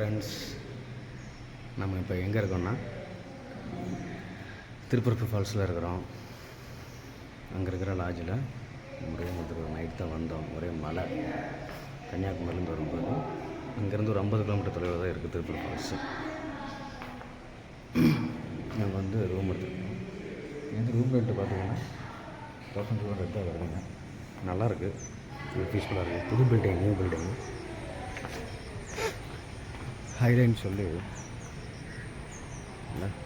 Friends, நம்ம இப்போ எங்கே இருக்கோம்னா திருப்பரப்பு ஃபால்ஸில் இருக்கிறோம். அங்கே இருக்கிற லாட்ஜில் நைட் தான் வந்தோம். ஒரே மழை. கன்னியாகுமரியிலேருந்து வரும்போது அங்கேருந்து ஒரு 50 கிலோமீட்டர் தொலைவில் தான் இருக்குது திருப்பரப்பு ஃபால்ஸு. நாங்கள் வந்து ரூம் எடுத்துருக்கோம். எந்த ரூம் ரெண்ட்டு பார்த்தீங்கன்னா 1200 தான் வருதுங்க. நல்லாயிருக்கு, பீஸ்ஃபுல்லாக இருக்குது. புது பில்டிங், நியூ பில்டிங். ஹைலைன் சொல்லி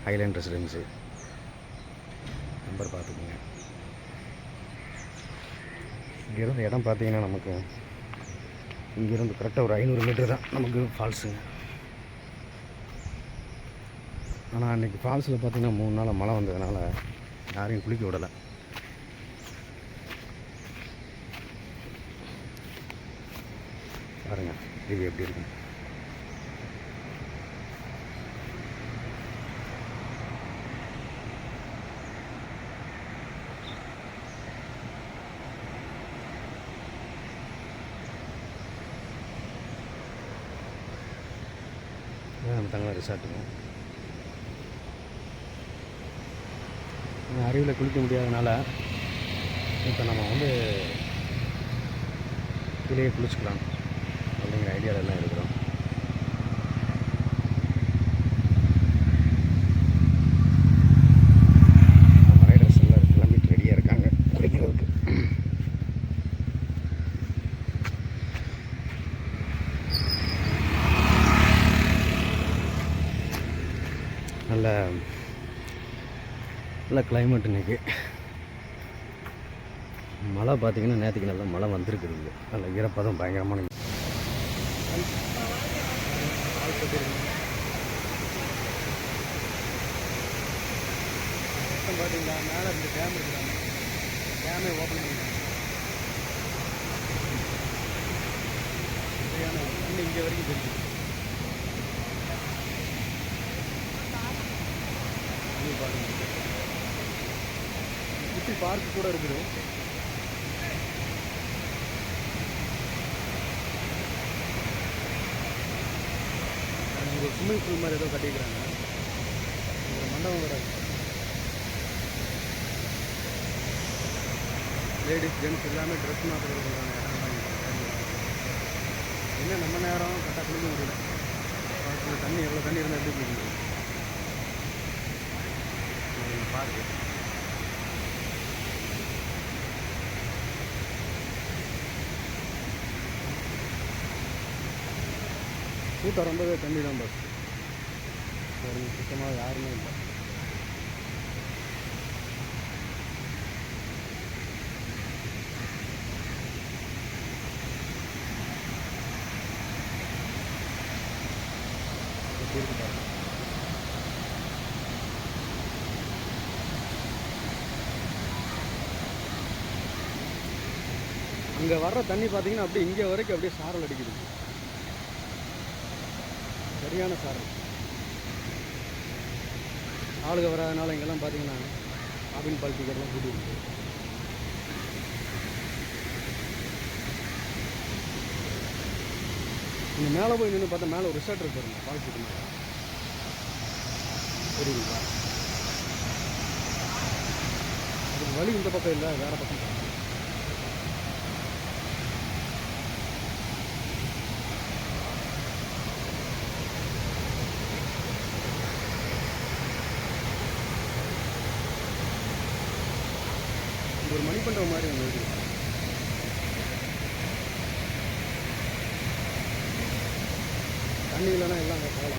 ஹைலைன் ரெசிடென்சி நம்பர் பார்த்துக்கோங்க. இங்கேருந்து இடம் பார்த்தீங்கன்னா நமக்கு இங்கேருந்து கரெக்டாக ஒரு 500 மீட்டர் தான் நமக்கு ஃபால்ஸுங்க. ஆனால் அன்றைக்கி ஃபால்ஸில் பார்த்திங்கன்னா 3 நாள் மழை வந்ததுனால யாரையும் குளிக்க விடலை. பாருங்கள் இது எப்படி இருக்கும். நம்ம தங்க ரிசார்ட்டுங்க. அருவியில் குளிக்க முடியாதனால இப்போ நம்ம வந்து கீழே குளிச்சுக்கலாம் அப்படிங்கிற ஐடியாவிலலாம் இருக்கிறோம். ரைடர்ஸ் எல்லாம் கிளம்பிட்டு ரெடியாக இருக்காங்க குளிக்கிறதுக்கு. நல்ல கிளைமேட் இன்றைக்கி. மழை பார்த்திங்கன்னா நேற்றுக்கு நல்லா மழை வந்திருக்குது. நல்ல ஈரப்பதம் பயங்கரமான. பார்த்தீங்களா மேலே இருந்து டேம் இருக்கிறாங்க. டேமே ஓப்பன் பண்ணிடுறாங்க. தண்ணி இங்கே வரைக்கும் தெரியுது. சுற்றி பார்க்கு கூட இருக்குது. ஒரு ஸ்விம்மிங் பூல் மாதிரி ஏதோ கட்டிக்கிறாங்க. ஒரு மண்டபம் கூட இருக்கு. லேடிஸ் ஜென்ட்ஸ் எல்லாமே ட்ரெஸ் மாற்றுறது சொல்கிறாங்க. என்ன நம்ம நேரம் கரெக்டாக குளிக்க முடியல. தண்ணி எவ்வளோ தண்ணி இருந்தால் எப்படி குளிக்க முடியும்? பார்க்கு கூட்டம் ரொம்பவே கம்மி தான். பஸ் சுத்தமாக யாருமே இல்லை. அங்கே வர்ற தண்ணி பார்த்தீங்கன்னா அப்படியே இங்கே வரைக்கும் அப்படியே சாரல் அடிக்குது. சரியான சாரல். ஆளுங்க வராதனால இங்கெல்லாம் பார்த்தீங்கன்னா ஆபின் பால் டிக்கெட்லாம் கூட்டிருக்கு. இங்கே மேலே போய் நின்று பார்த்தா மேலே ஒரு ரிசார்ட் இருக்கு பாருங்க. பால் சிட்டு மேலே தெரியுங்களா? அதுக்கு வழி இந்த பக்கம் இல்லை, வேறு பக்கம். ஒரு மணிமண்டபம் மாதிரி ஒன்று இருக்குது. தண்ணி இல்லைன்னா எல்லாம் போகலாம்.